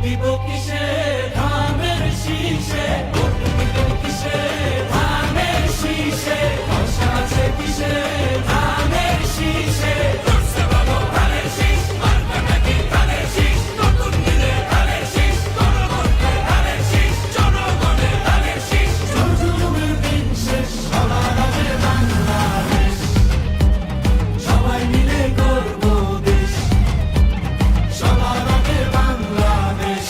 দিব কিসে ধানের শীষে, ভোট দিব কিসে ধানের শীষে, আশা আছে কিসে ধানের শীষে। জোরসে বলো ধানের শীষ, মার্কা নাকি ধানের শীষ, নতুন দিনে ধানের শীষ, গণভোটে ধানের শীষ, জনগণে ধানের শীষ। জুলুমের দিন শেষ, সবার আগে বাংলাদেশ, সবাই মিলে করব দেশ, সবার আগে বাংলাদেশ।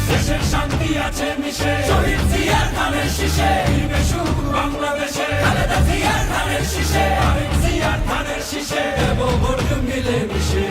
দেশের শান্তি আছে মিশে, শহীদ জিয়ার ধানের শীষে, ফিরবে সুখ বাংলাদেশে, খালেদা জিয়ার ধানের শীষে, আরেক জিয়ার ধানের শীষে, দেব ভোট মিলে মিশে।